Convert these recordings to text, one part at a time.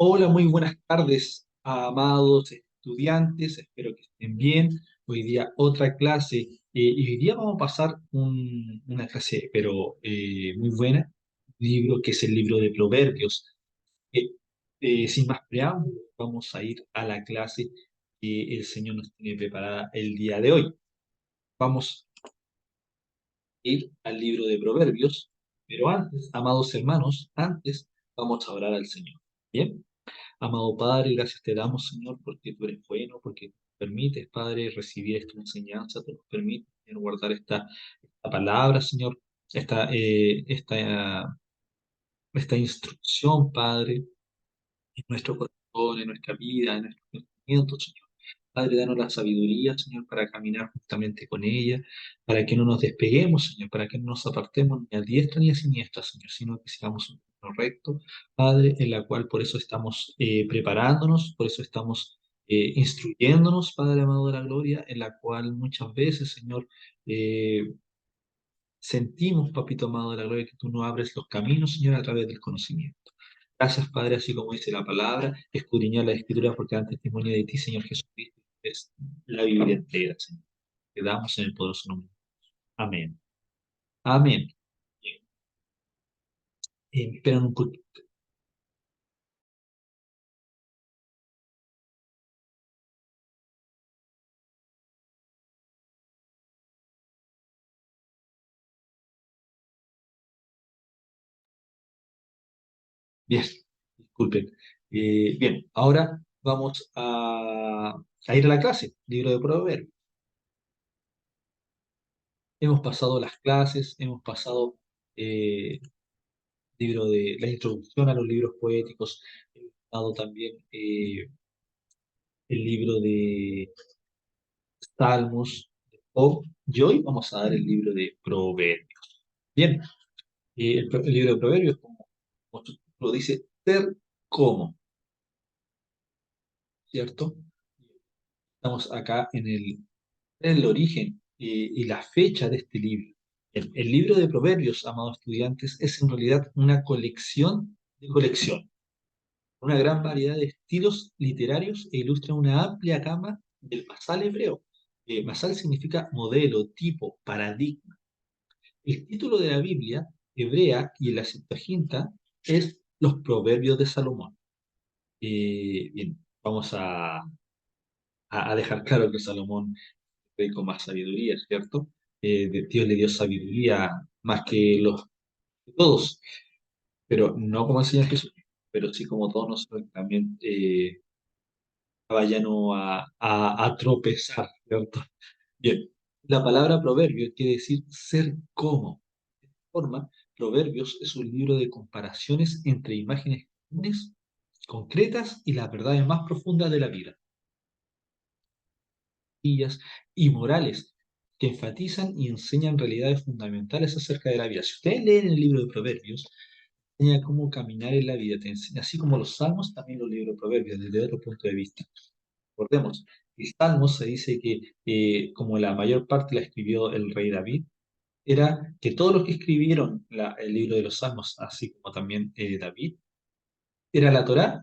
Hola, muy buenas tardes, amados estudiantes. Espero que estén bien. Hoy día otra clase. Y hoy día vamos a pasar una clase, pero muy buena. Un libro que es el libro de Proverbios. Eh, Sin más preámbulos, vamos a ir a la clase que el Señor nos tiene preparada el día de hoy. Vamos a ir al libro de Proverbios, pero antes, amados hermanos, antes vamos a orar al Señor. ¿Bien? Amado Padre, gracias te damos, Señor, porque tú eres bueno, porque nos permites, Padre, recibir esta enseñanza, tú nos permites, Señor, guardar esta palabra, Señor, esta instrucción, Padre, en nuestro corazón, en nuestra vida, en nuestros pensamientos, Señor. Padre, danos la sabiduría, Señor, para caminar justamente con ella, para que no nos despeguemos, Señor, para que no nos apartemos ni a diestra ni a siniestra, Señor, sino que sigamos un camino recto, Padre, en la cual por eso estamos preparándonos, por eso estamos instruyéndonos, Padre amado de la gloria, en la cual muchas veces, Señor, eh, sentimos, Papito amado de la gloria, que tú nos abres los caminos, Señor, a través del conocimiento. Gracias, Padre, así como dice la palabra, escudriñar la Escritura porque dan testimonio de ti, Señor Jesucristo, es la Biblia entera, Señor. Te damos en el poderoso nombre. Amén. Amén. Bien. Esperan un poquito. Bien, disculpen. Bien, ahora vamos a ir a la clase, libro de Proverbios. Hemos pasado las clases, hemos pasado eh, libro de la introducción a los libros poéticos, hemos dado también el libro de Salmos, de Job, y hoy vamos a dar el libro de Proverbios. Bien, el libro de Proverbios, como su título dice, ser como, ¿cierto? Estamos acá en el origen y la fecha de este libro. El libro de Proverbios, amados estudiantes, es en realidad una colección de colecciones, una gran variedad de estilos literarios e ilustra una amplia gama del masal hebreo. Masal significa modelo, tipo, paradigma. El título de la Biblia hebrea y en la Septuaginta es Los Proverbios de Salomón. Bien, vamos a dejar claro que Salomón fue con más sabiduría, ¿cierto? Dios le dio sabiduría más que los todos, pero no como enseña Jesús, pero sí como todos nosotros también vayan a tropezar, ¿cierto? Bien, la palabra proverbio quiere decir ser como. Forma, Proverbios es un libro de comparaciones entre imágenes comunes, concretas y las verdades más profundas de la vida, ellas y morales, que enfatizan y enseñan realidades fundamentales acerca de la vida. Si ustedes leen el libro de Proverbios, enseña cómo caminar en la vida, te enseña, así como los salmos, también los libros de Proverbios, desde otro punto de vista. Recordemos, el Salmos se dice que como la mayor parte la escribió el rey David, era que todos los que escribieron el libro de los Salmos, así como también David, era la Torá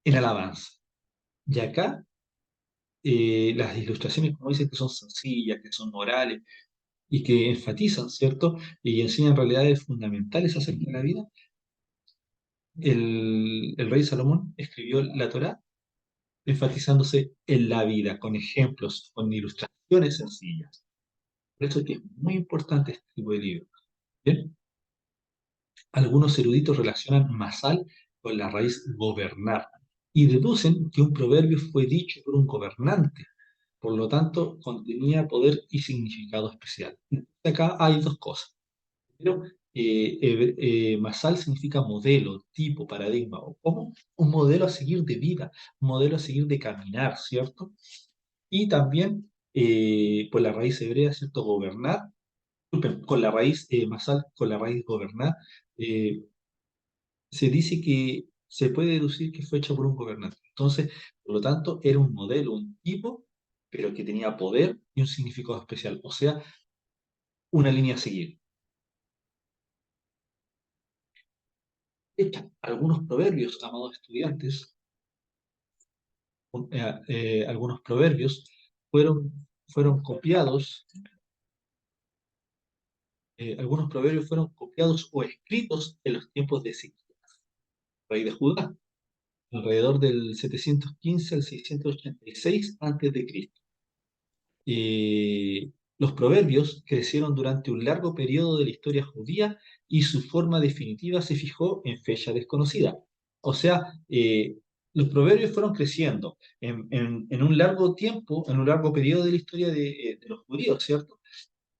en alabanza. Y acá las ilustraciones, como dicen, que son sencillas, que son morales y que enfatizan, ¿cierto? Y enseñan realidades fundamentales acerca de la vida. El rey Salomón escribió la Torá enfatizándose en la vida, con ejemplos, con ilustraciones sencillas. Por eso es que es muy importante este tipo de libros. ¿Bien? Algunos eruditos relacionan masal con la raíz gobernar y deducen que un proverbio fue dicho por un gobernante, por lo tanto contenía poder y significado especial. Acá hay dos cosas. Primero, masal significa modelo, tipo, paradigma, o como un modelo a seguir de vida, un modelo a seguir de caminar, ¿cierto? Y también por la raíz hebrea, ¿cierto? Gobernar, disculpen, con la raíz masal, con la raíz gobernar, eh, se dice que se puede deducir que fue hecho por un gobernante. Entonces, por lo tanto, era un modelo, un tipo, pero que tenía poder y un significado especial, o sea, una línea a seguir. Algunos proverbios, amados estudiantes, algunos proverbios fueron copiados, algunos proverbios fueron copiados o escritos en los tiempos de Ezequías, rey de Judá, alrededor del 715 al 686 antes de Cristo. Los proverbios crecieron durante un largo periodo de la historia judía y su forma definitiva se fijó en fecha desconocida. O sea, los proverbios fueron creciendo en un largo tiempo, en un largo periodo de la historia de los judíos, ¿cierto?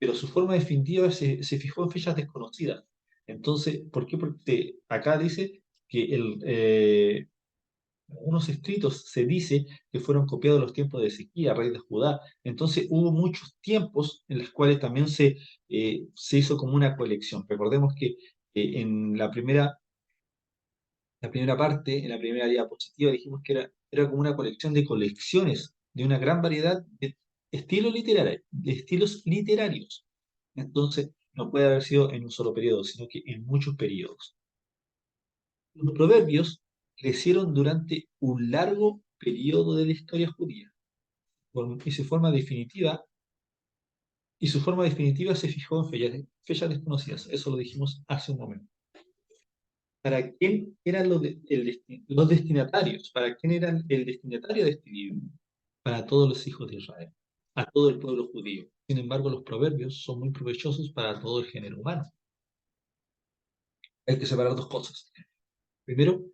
Pero su forma definitiva se fijó en fechas desconocidas. Entonces, ¿por qué? Porque acá dice que unos escritos se dice que fueron copiados de los tiempos de Ezequías, rey de Judá. Entonces hubo muchos tiempos en los cuales también se hizo como una colección. Recordemos que en la primera parte, en la primera diapositiva, dijimos que era como una colección de colecciones de una gran variedad de estilos literarios. Entonces, no puede haber sido en un solo periodo, sino que en muchos periodos. Los proverbios crecieron durante un largo periodo de la historia judía y su forma definitiva se fijó en fechas desconocidas. Eso lo dijimos hace un momento. ¿Para quién eran los destinatarios? ¿Para quién eran el destinatario de este libro? Para todos los hijos de Israel, a todo el pueblo judío. Sin embargo, los proverbios son muy provechosos para todo el género humano. Hay que separar dos cosas. Primero,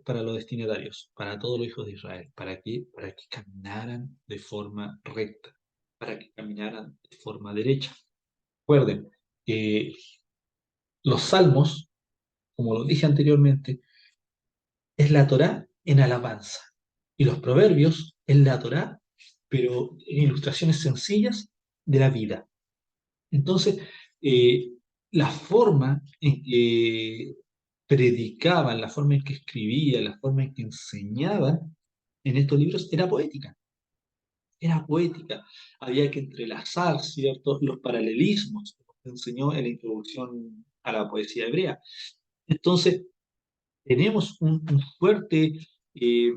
para los destinatarios, para todos los hijos de Israel. ¿Para qué? Para que caminaran de forma recta, para que caminaran de forma derecha. Recuerden que los salmos, como lo dije anteriormente, es la Torá en alabanza. Y los proverbios es la Torá, pero en ilustraciones sencillas de la vida. Entonces, eh, la forma en que predicaban, la forma en que escribían, la forma en que enseñaban en estos libros era poética. Era poética. Había que entrelazar, ¿cierto?, los paralelismos, como se enseñó en la introducción a la poesía hebrea. Entonces, tenemos eh,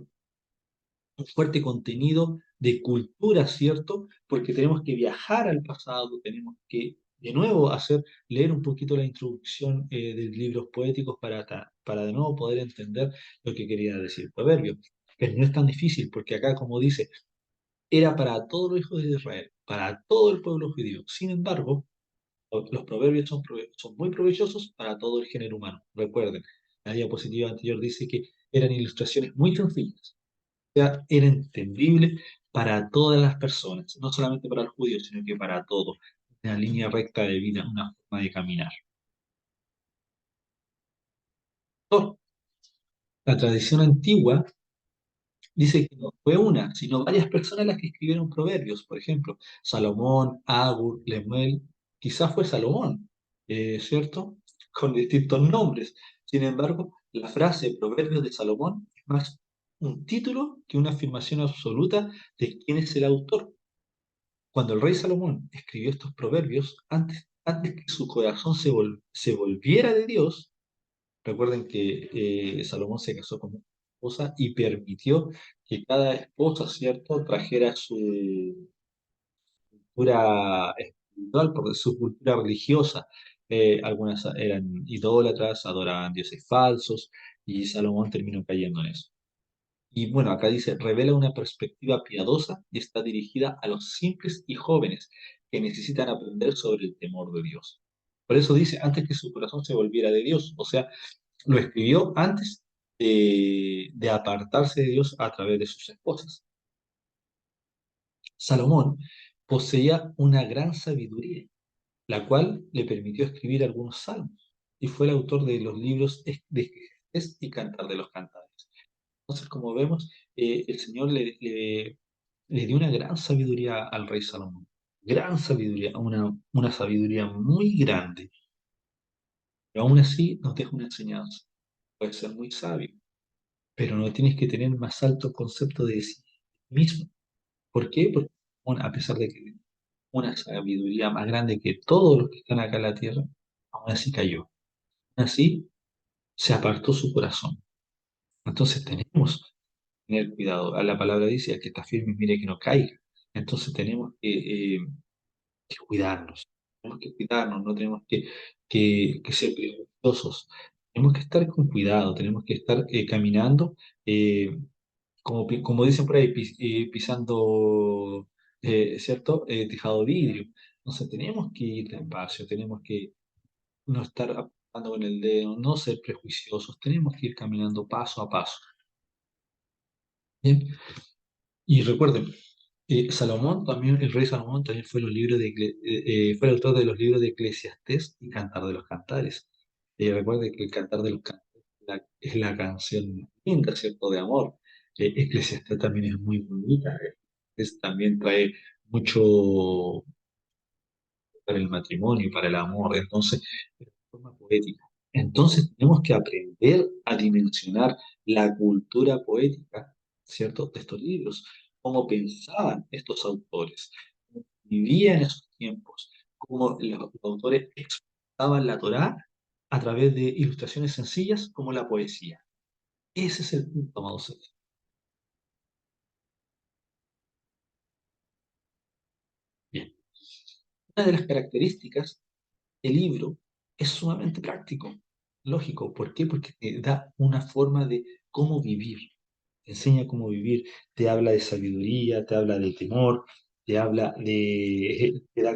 un fuerte contenido de cultura, ¿cierto? Porque tenemos que viajar al pasado, tenemos que de nuevo leer un poquito la introducción de libros poéticos para de nuevo poder entender lo que quería decir Proverbios. Pero no es tan difícil, porque acá, como dice, era para todos los hijos de Israel, para todo el pueblo judío. Sin embargo, los proverbios son muy provechosos para todo el género humano. Recuerden, la diapositiva anterior dice que eran ilustraciones muy sencillas, sea, era entendible para todas las personas, no solamente para los judíos, sino que para todos. Una línea recta de vida, una forma de caminar. La tradición antigua dice que no fue una, sino varias personas las que escribieron proverbios. Por ejemplo, Salomón, Agur, Lemuel, quizás fue Salomón, ¿cierto? Con distintos nombres. Sin embargo, la frase Proverbios de Salomón es más un título que una afirmación absoluta de quién es el autor. Cuando el rey Salomón escribió estos proverbios, antes que su corazón se volviera de Dios, recuerden que Salomón se casó con una esposa y permitió que cada esposa, ¿cierto?, trajera su cultura espiritual, por su cultura religiosa. Algunas eran idólatras, adoraban dioses falsos, y Salomón terminó cayendo en eso. Y bueno, acá dice, revela una perspectiva piadosa y está dirigida a los simples y jóvenes que necesitan aprender sobre el temor de Dios. Por eso dice, antes que su corazón se volviera de Dios, o sea, lo escribió antes de apartarse de Dios a través de sus esposas. Salomón poseía una gran sabiduría, la cual le permitió escribir algunos salmos, y fue el autor de los libros de Eclesiastés y Cantar de los Cantares. Entonces, como vemos, el Señor le dio una gran sabiduría al rey Salomón. Gran sabiduría, una sabiduría muy grande. Pero aún así nos deja una enseñanza. Puedes ser muy sabio, pero no tienes que tener más alto concepto de sí mismo. ¿Por qué? Porque bueno, a pesar de que tiene una sabiduría más grande que todos los que están acá en la tierra, aún así cayó. Aún así se apartó su corazón. Entonces tenemos que tener cuidado. A la palabra dice, al que está firme, mire que no caiga. Entonces tenemos que cuidarnos. Tenemos que cuidarnos, no tenemos que ser prejuiciosos. Tenemos que estar con cuidado, tenemos que estar caminando, eh, como dicen por ahí, pisando, ¿cierto? Tejado de vidrio. Entonces tenemos que ir despacio, tenemos que no estar apuntando con el dedo, no ser prejuiciosos, tenemos que ir caminando paso a paso. Bien, y recuerden, Salomón también, el rey Salomón también fue, los libros fue el autor de los libros de Eclesiastés y Cantar de los Cantares. Recuerden que el Cantar de los Cantares es la canción linda, ¿cierto? De amor. Eclesiastés también es muy bonita. También trae mucho para el matrimonio, para el amor. Entonces, de forma poética. Entonces, tenemos que aprender a dimensionar la cultura poética, ¿cierto? De estos libros, cómo pensaban estos autores, cómo vivían esos tiempos, cómo los autores expresaban la Torá a través de ilustraciones sencillas como la poesía. Ese es el punto, amados hermanos. Bien. Una de las características, el libro es sumamente práctico, lógico. ¿Por qué? Porque te da una forma de cómo vivir, te enseña cómo vivir, te habla de sabiduría, te habla de temor, te da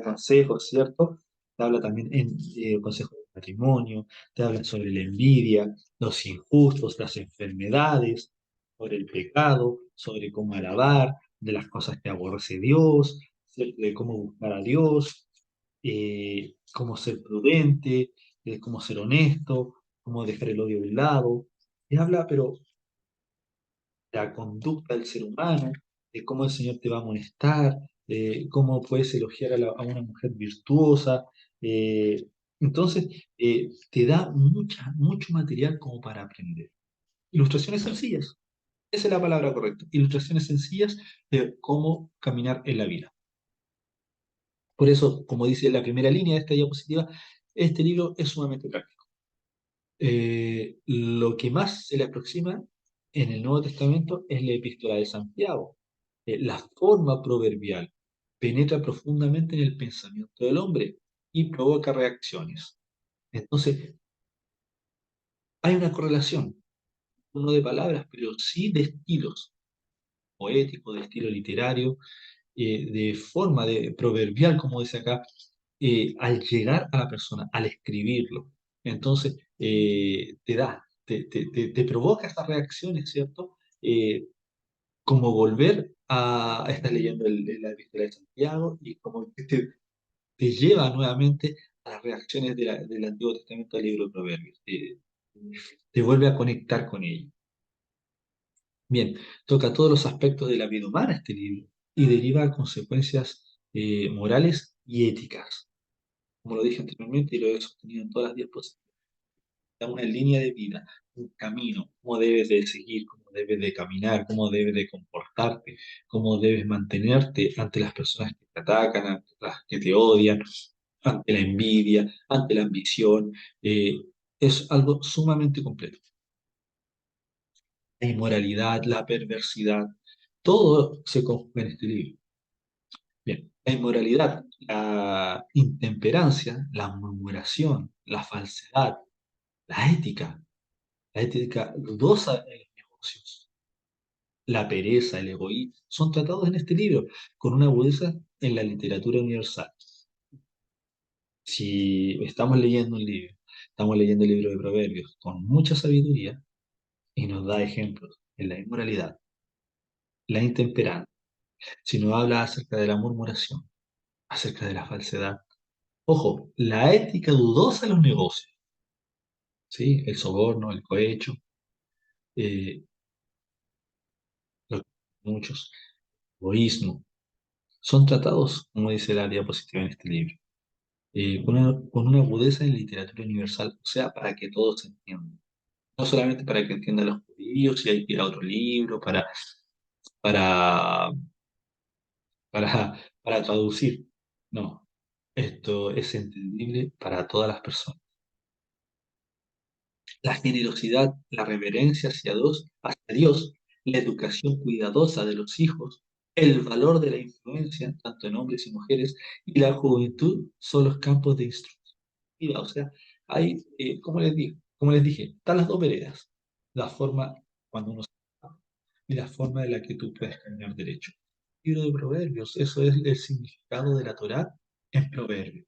consejos, ¿cierto? Te habla también en consejos de matrimonio, te habla sobre la envidia, los injustos, las enfermedades, sobre el pecado, sobre cómo alabar, de las cosas que aborrece Dios, ¿cierto? De cómo buscar a Dios, cómo ser prudente, cómo ser honesto, cómo dejar el odio de un lado. Te habla, pero la conducta del ser humano, de cómo el Señor te va a amonestar, cómo puedes elogiar a una mujer virtuosa. eh, entonces, te da mucho material como para aprender. Ilustraciones sencillas, esa es la palabra correcta. Ilustraciones sencillas de cómo caminar en la vida. Por eso, como dice la primera línea de esta diapositiva, este libro es sumamente práctico. Lo que más se le aproxima en el Nuevo Testamento es la Epístola de Santiago. La forma proverbial penetra profundamente en el pensamiento del hombre y provoca reacciones. Entonces, hay una correlación, no de palabras, pero sí de estilos poéticos, de estilo literario, de forma de proverbial, como dice acá, al llegar a la persona, al escribirlo. Entonces, te provoca estas reacciones, ¿cierto? Como volver a estar leyendo la Epístola de Santiago y como que te lleva nuevamente a las reacciones del Antiguo Testamento al libro de Proverbios. Te vuelve a conectar con ello. Bien, toca todos los aspectos de la vida humana este libro y deriva consecuencias morales y éticas. Como lo dije anteriormente y lo he sostenido en todas las diapositivas, da una línea de vida, un camino, cómo debes de seguir, cómo debes de caminar, cómo debes de comportarte, cómo debes mantenerte ante las personas que te atacan, ante las que te odian, ante la envidia, ante la ambición. eh, es algo sumamente completo. La inmoralidad, la perversidad, todo se conjuga en este libro. Bien, la inmoralidad, la intemperancia, la murmuración, la falsedad, la ética dudosa en los negocios, la pereza, el egoísmo, son tratados en este libro con una agudeza en la literatura universal. Si estamos leyendo un libro, estamos leyendo el libro de Proverbios con mucha sabiduría y nos da ejemplos en la inmoralidad, la intemperancia, si nos habla acerca de la murmuración, acerca de la falsedad. Ojo, la ética dudosa en los negocios, ¿sí? El soborno, el cohecho, eh, los, muchos, egoísmo, son tratados, como dice la diapositiva en este libro, con una agudeza en literatura universal, o sea, para que todos se entiendan. No solamente para que entiendan los judíos, si hay que ir a otro libro, para, para traducir. No, esto es entendible para todas las personas. La generosidad, la reverencia hacia Dios, la educación cuidadosa de los hijos, el valor de la influencia, tanto en hombres y mujeres, y la juventud son los campos de instrucción. O sea, hay, como les dije, están las dos veredas. La forma cuando uno se y la forma en la que tú puedes caminar derecho. Libro de Proverbios, eso es el significado de la Torá en Proverbios.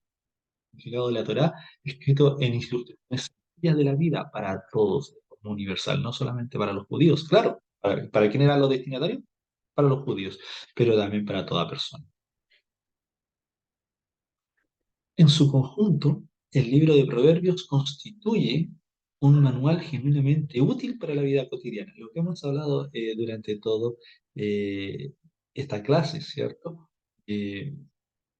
El significado de la Torá escrito en instrucciones sencillas de la vida para todos, como universal, no solamente para los judíos. Claro, ¿para quién eran los destinatarios? Para los judíos, pero también para toda persona. En su conjunto, el libro de Proverbios constituye un manual genuinamente útil para la vida cotidiana, lo que hemos hablado durante todo eh, esta clase, ¿cierto? Eh,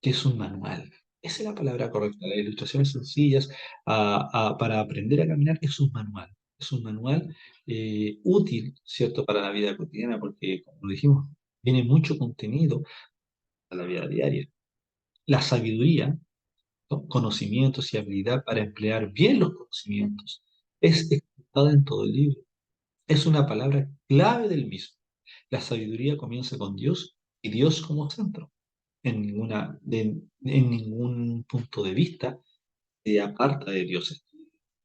que es un manual. Esa es la palabra correcta. Las ilustraciones sencillas para aprender a caminar es un manual. Es un manual útil, ¿cierto?, para la vida cotidiana, porque, como dijimos, viene mucho contenido a la vida diaria. La sabiduría, ¿no?, conocimientos y habilidad para emplear bien los conocimientos es expresada en todo el libro. Es una palabra clave del mismo. La sabiduría comienza con Dios y Dios como centro. En ningún punto de vista se aparta de Dios.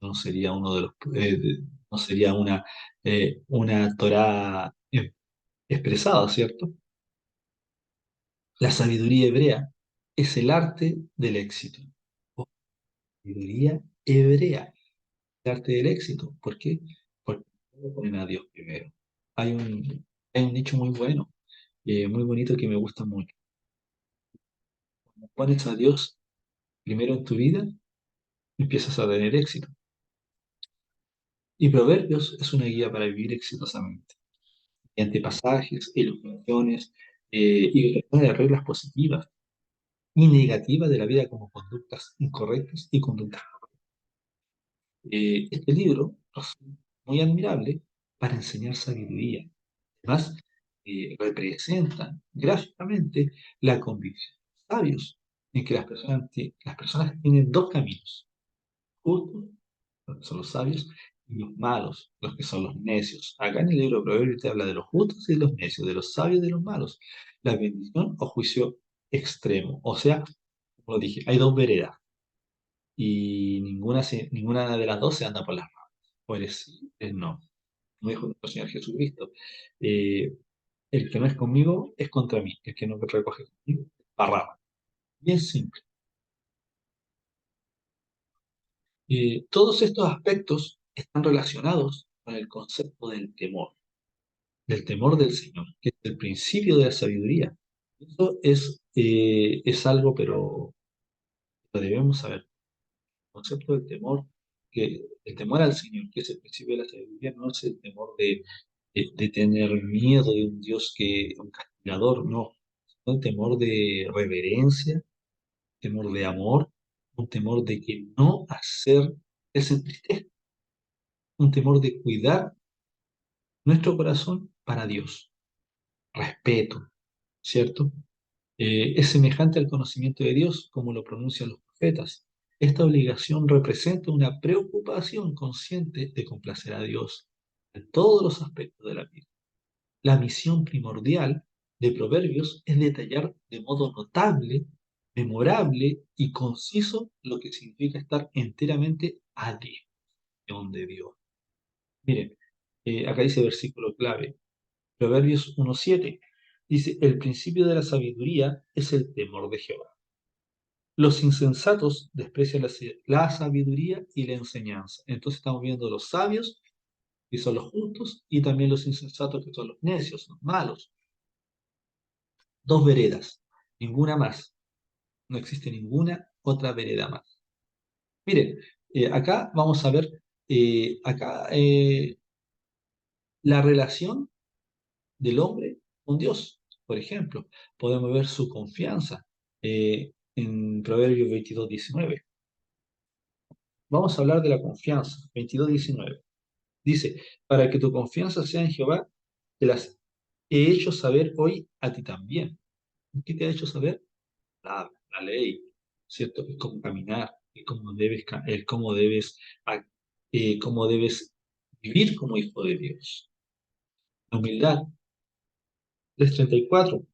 No sería uno de los, no sería una Torá expresada, ¿cierto? La sabiduría hebrea es el arte del éxito. O sabiduría hebrea, el arte del éxito. ¿Por qué? Porque ponen a Dios primero. Hay un dicho muy bueno, muy bonito que me gusta mucho. Cuando pones a Dios primero en tu vida, empiezas a tener éxito. Y Proverbios es una guía para vivir exitosamente, mediante pasajes, ilustraciones y reglas positivas y negativas de la vida como conductas incorrectas y conductas. Este libro es muy admirable para enseñar sabiduría. Además, representa gráficamente la convicción de los sabios en que las personas tienen dos caminos: justos, los que son los sabios, y los malos, los que son los necios. Acá en el libro de Proverbios te habla de los justos y de los necios, de los sabios y de los malos. La bendición o juicio extremo. O sea, como lo dije, hay dos veredas y ninguna de las dos se anda por las ramas. O eres sí, eres no. Como dijo nuestro Señor Jesucristo. Eh, el que no es conmigo es contra mí. El que no recoge conmigo es para rama. Bien simple. Todos estos aspectos están relacionados con el concepto del temor del Señor, que es el principio de la sabiduría. Eso es algo, pero lo debemos saber. El concepto del temor, que el temor al Señor, que es el principio de la sabiduría, no es el temor de tener miedo de un Dios un castigador, no. Es un temor de reverencia, temor de amor, un temor de que no hacer el sentir, un temor de cuidar nuestro corazón para Dios. Respeto, ¿cierto? Es semejante al conocimiento de Dios, como lo pronuncian los profetas. Esta obligación representa una preocupación consciente de complacer a Dios en todos los aspectos de la vida. La misión primordial de Proverbios es detallar de modo notable, memorable y conciso lo que significa estar enteramente a disposición de Dios. Miren, acá dice versículo clave, Proverbios 1:7. Dice, el principio de la sabiduría es el temor de Jehová. Los insensatos desprecian la sabiduría y la enseñanza. Entonces estamos viendo los sabios, que son los justos, y también los insensatos, que son los necios, los malos. Dos veredas, ninguna más. No existe ninguna otra vereda más. Miren, acá vamos a ver la relación del hombre con Dios. Por ejemplo, podemos ver su confianza en Proverbios 22:19. Vamos a hablar de la confianza, 22:19. Dice, para que tu confianza sea en Jehová, te las he hecho saber hoy a ti también. ¿Qué te ha hecho saber? La ley, ¿cierto? El cómo caminar, el cómo debes actuar, cómo debes vivir como hijo de Dios. La humildad, 3:34.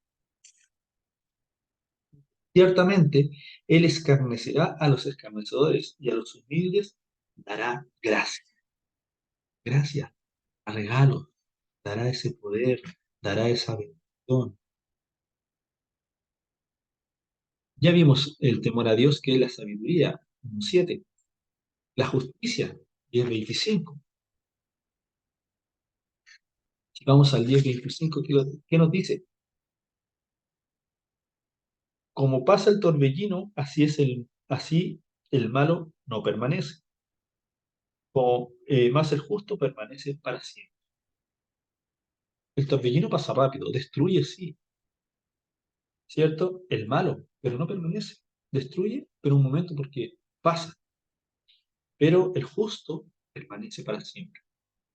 Ciertamente, Él escarnecerá a los escarnecedores y a los humildes dará gracia. Gracia, a regalo, dará ese poder, dará esa bendición. Ya vimos el temor a Dios, que es la sabiduría, 7. La justicia, 10:25. Si vamos al 10:25, ¿qué nos dice? Como pasa el torbellino, así el malo no permanece. Más el justo permanece para siempre. El torbellino pasa rápido, destruye, sí, ¿cierto? El malo, pero no permanece. Destruye, pero un momento porque pasa. Pero el justo permanece para siempre.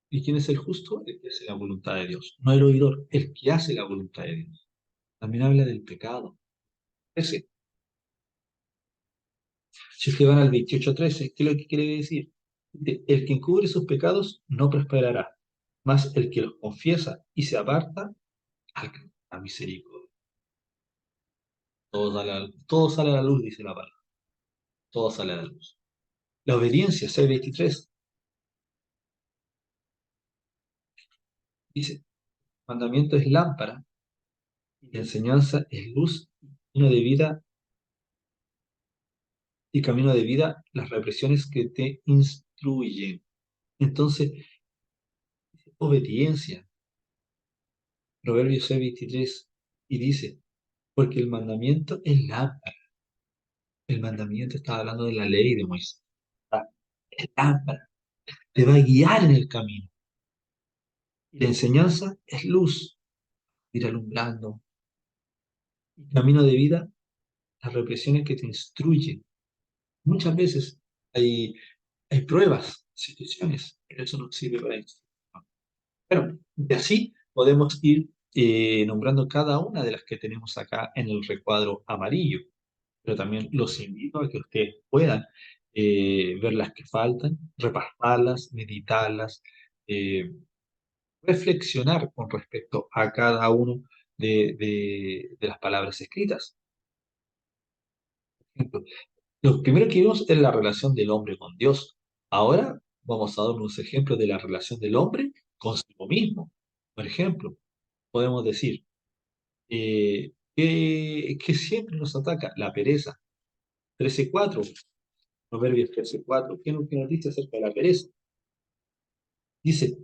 ¿Y quién es el justo? El que hace la voluntad de Dios. No el oidor, el que hace la voluntad de Dios. También habla del pecado. Ese. Si ustedes van al 28:13, ¿qué es lo que quiere decir? El que encubre sus pecados no prosperará, mas el que los confiesa y se aparta alcanzará misericordia. Todo sale a la luz, dice la palabra. Todo sale a la luz. La obediencia, 6:23, dice, mandamiento es lámpara y la enseñanza es luz camino de vida y camino de vida las represiones que te instruyen. Entonces, obediencia, Proverbios 6:23, y dice, porque el mandamiento es lámpara. El mandamiento estaba hablando de la ley de Moisés. Ah, es lámpara, te va a guiar en el camino. Y la enseñanza es luz, ir alumbrando. Y camino de vida, las represiones que te instruyen. Muchas veces hay pruebas, situaciones, pero eso no sirve para instrucción. Bueno, y así podemos ir nombrando cada una de las que tenemos acá en el recuadro amarillo. Pero también los invito a que ustedes puedan ver las que faltan, repasarlas, meditarlas, eh, reflexionar con respecto a cada uno de las palabras escritas. Por ejemplo, lo primero que vimos es la relación del hombre con Dios. Ahora vamos a dar unos ejemplos de la relación del hombre consigo mismo. Por ejemplo, podemos decir que siempre nos ataca la pereza. 13:4. Proverbios 13:4, ¿qué nos dice acerca de la pereza? Dice,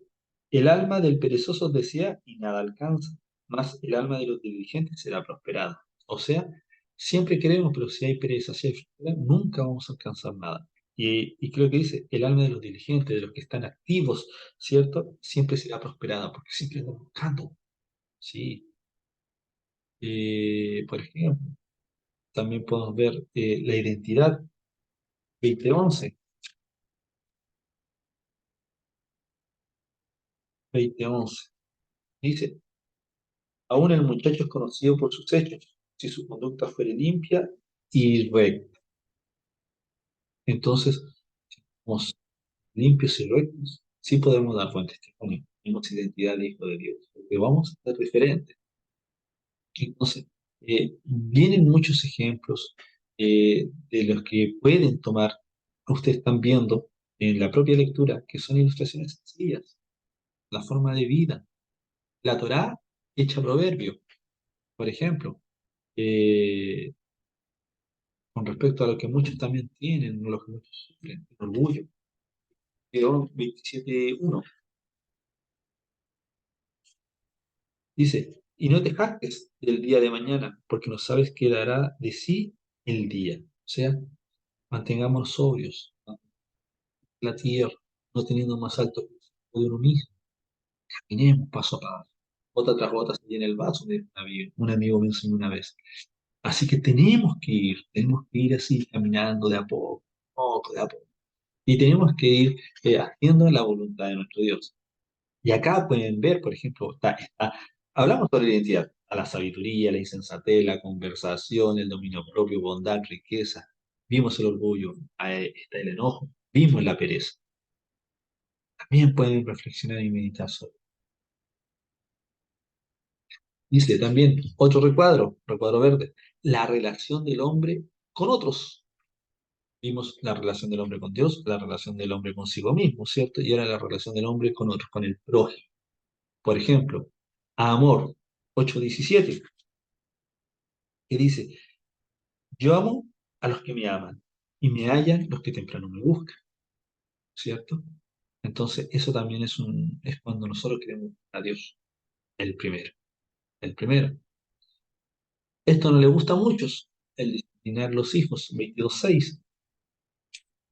el alma del perezoso desea y nada alcanza, mas el alma de los diligentes será prosperada. O sea, siempre queremos, pero si hay pereza, si hay flojera, nunca vamos a alcanzar nada. Y creo que dice, el alma de los diligentes, de los que están activos, ¿cierto? Siempre será prosperada, porque siempre están buscando. Sí. Por ejemplo, también podemos ver la identidad, 20:11. 20:11. Dice, aún el muchacho es conocido por sus hechos, si su conducta fuere limpia y recta. Entonces, si somos limpios y rectos, sí podemos dar buen testimonio. Tenemos identidad de hijo de Dios, porque vamos a ser diferentes. Entonces, vienen muchos ejemplos de los que pueden tomar, ustedes están viendo en la propia lectura, que son ilustraciones sencillas, la forma de vida, la Torá hecha proverbio, por ejemplo. eh, con respecto a lo que muchos también tienen, lo que muchos sufren, el orgullo. Quedó 27:1. Dice, y no te jactes del día de mañana, porque no sabes qué dará de sí el día. O sea, mantengámonos sobrios, ¿no? La tierra, no teniendo más alto que el de uno mismo. Caminemos paso a paso. Gota tras gota se llena el vaso, de un amigo me enseñó una vez. Así que tenemos que ir así, caminando de a poco, de a poco. Y tenemos que ir haciendo la voluntad de nuestro Dios. Y acá pueden ver, por ejemplo, hablamos sobre la identidad, a la sabiduría, la insensatez, la conversación, el dominio propio, bondad, riqueza. Vimos el orgullo, está el enojo, vimos la pereza. También pueden reflexionar y meditar sobre. Dice también otro recuadro verde, la relación del hombre con otros. Vimos la relación del hombre con Dios, la relación del hombre consigo mismo, ¿cierto? Y ahora la relación del hombre con otros, con el prójimo. Por ejemplo, Amor 8:17, que dice, yo amo a los que me aman y me hallan los que temprano me buscan, ¿cierto? Entonces, eso también es cuando nosotros queremos a Dios, el primero, el primero. Esto no le gusta a muchos, el disciplinar los hijos, 22:6.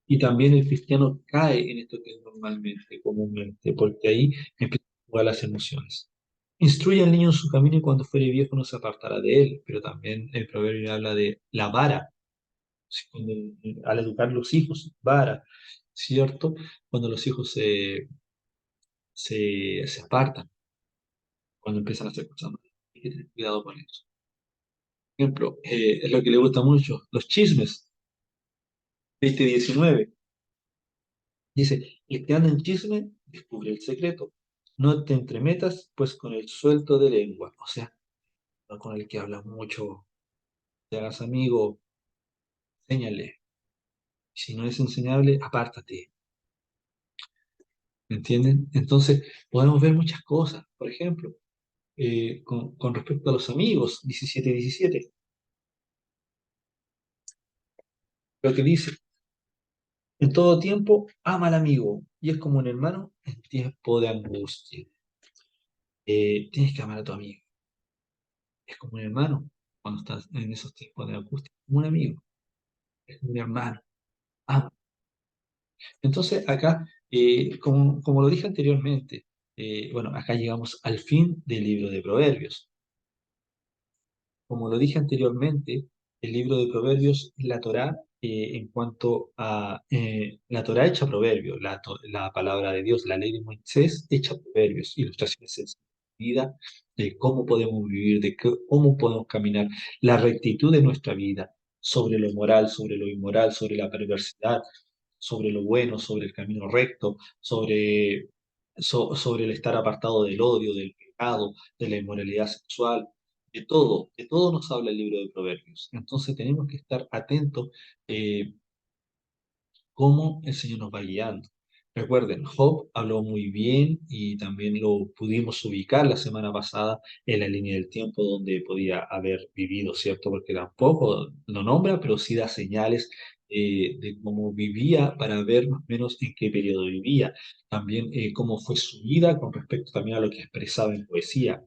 Y también el cristiano cae en esto que es normalmente, comúnmente, porque ahí empiezan a jugar las emociones. Instruye al niño en su camino y cuando fuere viejo no se apartará de él, pero también el proverbio habla de la vara, ¿sí? Al educar los hijos, vara, ¿cierto? Cuando los hijos se apartan, cuando empiezan a hacer cosas malas. Hay que tener cuidado con eso. Por ejemplo, es lo que le gusta mucho, los chismes, 20:19. Dice, el que anda en chisme descubre el secreto. No te entremetas, pues con el suelto de lengua, o sea, no con el que habla mucho, te hagas amigo, enséñale. Si no es enseñable, apártate. ¿Me entienden? Entonces, podemos ver muchas cosas. Por ejemplo, con respecto a los amigos, 17:17, lo que dice, en todo tiempo ama al amigo y es como un hermano en tiempo de angustia. Tienes que amar a tu amigo. Es como un hermano cuando estás en esos tiempos de angustia, como un amigo, es como un hermano. Ah, entonces acá, como lo dije anteriormente, bueno, acá llegamos al fin del libro de Proverbios. Como lo dije anteriormente, el libro de Proverbios es la Torá en cuanto a la Torá hecha proverbios, la palabra de Dios, la ley de Moisés hecha proverbios, ilustraciones sencillas de vida, de cómo podemos vivir, cómo podemos caminar, la rectitud de nuestra vida, sobre lo moral, sobre lo inmoral, sobre la perversidad, sobre lo bueno, sobre el camino recto, sobre el estar apartado del odio, del pecado, de la inmoralidad sexual, de todo nos habla el libro de Proverbios. Entonces tenemos que estar atentos cómo el Señor nos va guiando. Recuerden, Job habló muy bien y también lo pudimos ubicar la semana pasada en la línea del tiempo donde podía haber vivido, ¿cierto? Porque tampoco lo nombra, pero sí da señales de cómo vivía para ver más o menos en qué periodo vivía. También cómo fue su vida con respecto también a lo que expresaba en poesía.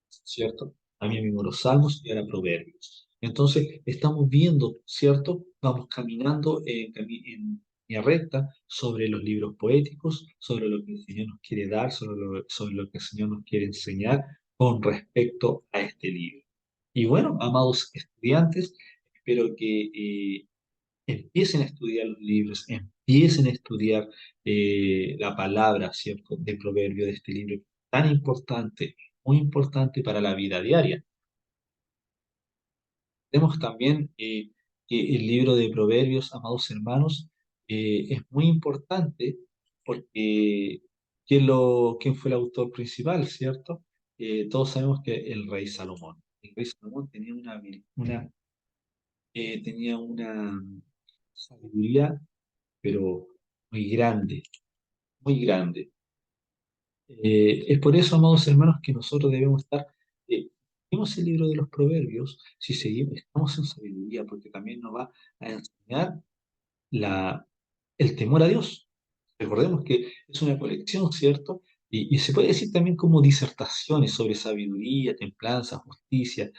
¿Cierto? También vimos los salmos y ahora proverbios. Entonces, estamos viendo, ¿cierto? Vamos caminando en línea recta sobre los libros poéticos, sobre lo que el Señor nos quiere dar, sobre lo que el Señor nos quiere enseñar con respecto a este libro. Y bueno, amados estudiantes, espero que empiecen a estudiar los libros, empiecen a estudiar la palabra, ¿cierto?, de proverbio de este libro tan importante, muy importante para la vida diaria. Vemos también que el libro de Proverbios, amados hermanos, es muy importante porque ¿quién fue el autor principal, cierto? Todos sabemos que el rey Salomón. El rey Salomón tenía una sabiduría, pero muy grande, muy grande. Es por eso, amados hermanos, que nosotros debemos estar, seguimos el libro de los Proverbios, si seguimos, estamos en sabiduría, porque también nos va a enseñar la, el temor a Dios. Recordemos que es una colección, ¿cierto? Y se puede decir también como disertaciones sobre sabiduría, templanza, justicia,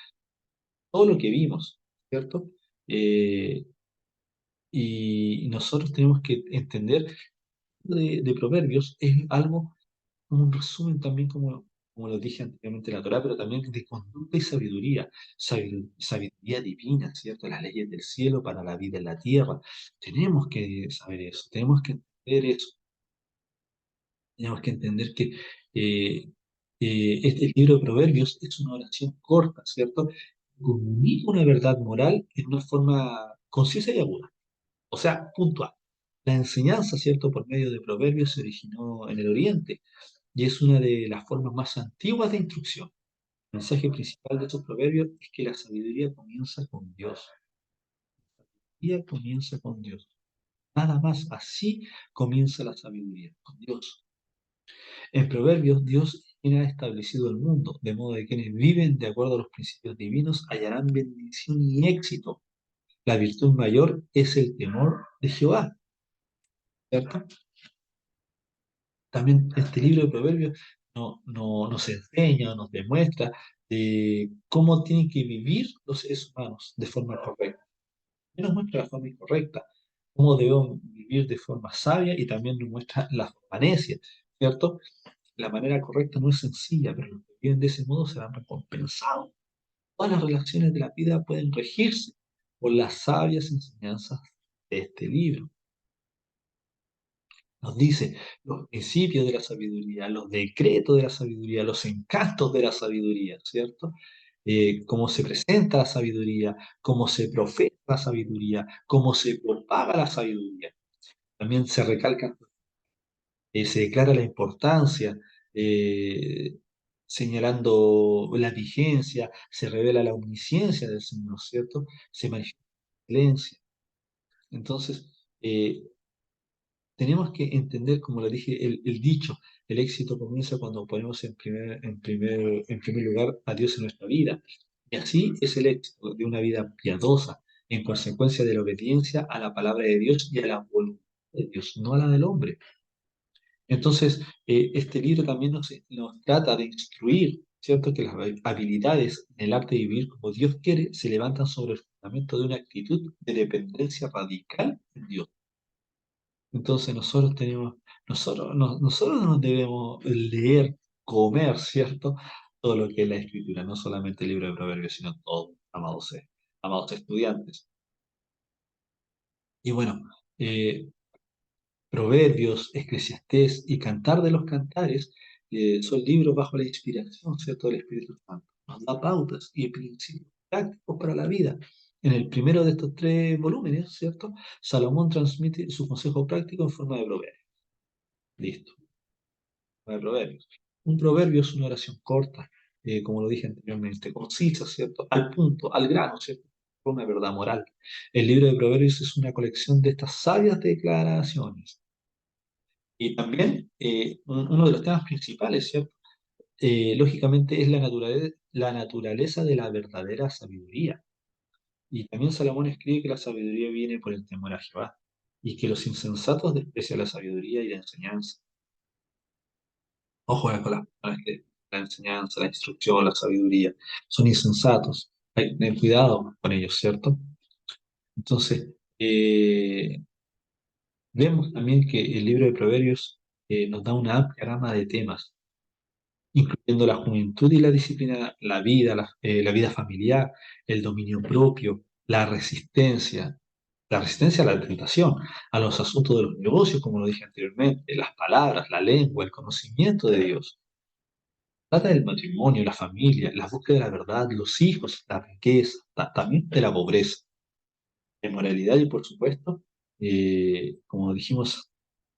todo lo que vimos, ¿cierto? Eh, y nosotros tenemos que entender de Proverbios es algo como un resumen también, como lo dije anteriormente, la Torá, pero también de conducta y sabiduría, sabiduría divina, ¿cierto? Las leyes del cielo para la vida en la tierra. Tenemos que saber eso, tenemos que entender eso, tenemos que entender que eh, este libro de Proverbios es una oración corta, ¿cierto? Comunica una verdad moral en una forma concisa y aguda, o sea, puntual. La enseñanza, ¿cierto?, por medio de proverbios se originó en el Oriente y es una de las formas más antiguas de instrucción. El mensaje principal de estos proverbios es que la sabiduría comienza con Dios. La sabiduría comienza con Dios. Nada más así comienza la sabiduría, con Dios. En Proverbios, Dios ha establecido el mundo, de modo que quienes viven de acuerdo a los principios divinos hallarán bendición y éxito. La virtud mayor es el temor de Jehová, ¿cierto? También este libro de Proverbios nos enseña, nos demuestra de cómo tienen que vivir los seres humanos de forma correcta. Y nos muestra la forma incorrecta, cómo debemos vivir de forma sabia y también nos muestra la forma necia, ¿cierto? La manera correcta no es sencilla, pero los que viven de ese modo serán recompensados. Todas las relaciones de la vida pueden regirse por las sabias enseñanzas de este libro. Nos dice los principios de la sabiduría, los decretos de la sabiduría, los encantos de la sabiduría, ¿cierto? Cómo se presenta la sabiduría, cómo se profesa la sabiduría, cómo se propaga la sabiduría. También se recalca, se declara la importancia, eh, señalando la vigencia, se revela la omnisciencia del Señor, ¿cierto? Se manifiesta la excelencia. Entonces, tenemos que entender, como le dije, el dicho, el éxito comienza cuando ponemos en primer lugar a Dios en nuestra vida. Y así es el éxito de una vida piadosa, en consecuencia de la obediencia a la palabra de Dios y a la voluntad de Dios, no a la del hombre. Entonces, este libro también nos trata de instruir, ¿cierto? Que las habilidades en el arte de vivir como Dios quiere se levantan sobre el fundamento de una actitud de dependencia radical en Dios. Entonces nosotros nos debemos leer, comer, ¿cierto? Todo lo que es la escritura, no solamente el libro de Proverbios, sino todo, amados estudiantes. Y bueno, eh, Proverbios, Eclesiastés y Cantar de los Cantares son libros bajo la inspiración, ¿cierto?, del Espíritu Santo. Nos da pautas y principios prácticos para la vida. En el primero de estos tres volúmenes, ¿cierto?, Salomón transmite su consejo práctico en forma de proverbios. Listo, de proverbios. Un proverbio es una oración corta, como lo dije anteriormente, concisa, ¿cierto?, al punto, al grano, ¿cierto?, una verdad moral. El libro de Proverbios es una colección de estas sabias declaraciones. Y también uno de los temas principales, ¿cierto? Lógicamente es la naturaleza de la verdadera sabiduría. Y también Salomón escribe que la sabiduría viene por el temor a Jehová y que los insensatos desprecian la sabiduría y la enseñanza. Ojo con las personas que la enseñanza, la instrucción, la sabiduría son insensatos. Hay que tener cuidado con ellos, ¿cierto? Entonces, vemos también que el libro de Proverbios nos da una amplia gama de temas incluyendo la juventud y la disciplina, la vida familiar, el dominio propio, la resistencia a la tentación, a los asuntos de los negocios, como lo dije anteriormente, las palabras, la lengua, el conocimiento de Dios. Trata del matrimonio, la familia, la búsqueda de la verdad, los hijos, la riqueza, también de la pobreza, de moralidad y, por supuesto, como dijimos,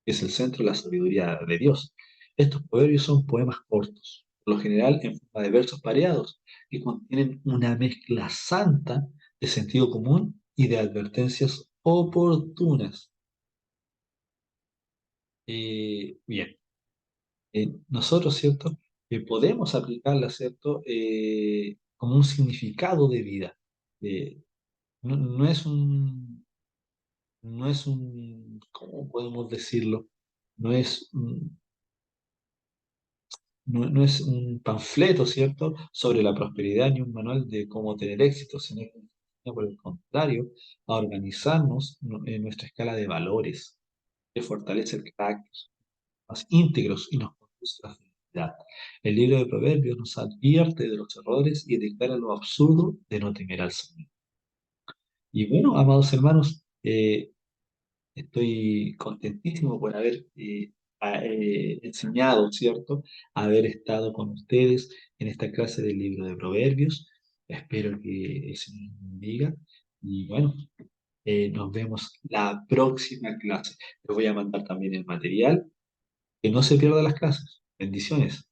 es el centro de la sabiduría de Dios. Estos proverbios son poemas cortos, por lo general en forma de versos pareados, que contienen una mezcla santa de sentido común y de advertencias oportunas. Bien, nosotros, ¿cierto? Podemos aplicarla, ¿cierto? Como un significado de vida. Eh, no es un, ¿cómo podemos decirlo? No es no es un panfleto, ¿cierto?, sobre la prosperidad ni un manual de cómo tener éxito, sino que nos enseña, por el contrario, a organizarnos en nuestra escala de valores, que fortalece el carácter, más íntegros y nos conduce a la felicidad. El libro de Proverbios nos advierte de los errores y declara lo absurdo de no temer al Señor. Y bueno, amados hermanos, estoy contentísimo por haber enseñado, ¿cierto? Haber estado con ustedes en esta clase del libro de Proverbios. Espero que el Señor nos bendiga. Y bueno, Nos vemos la próxima clase. Les voy a mandar también el material. Que no se pierdan las clases. Bendiciones.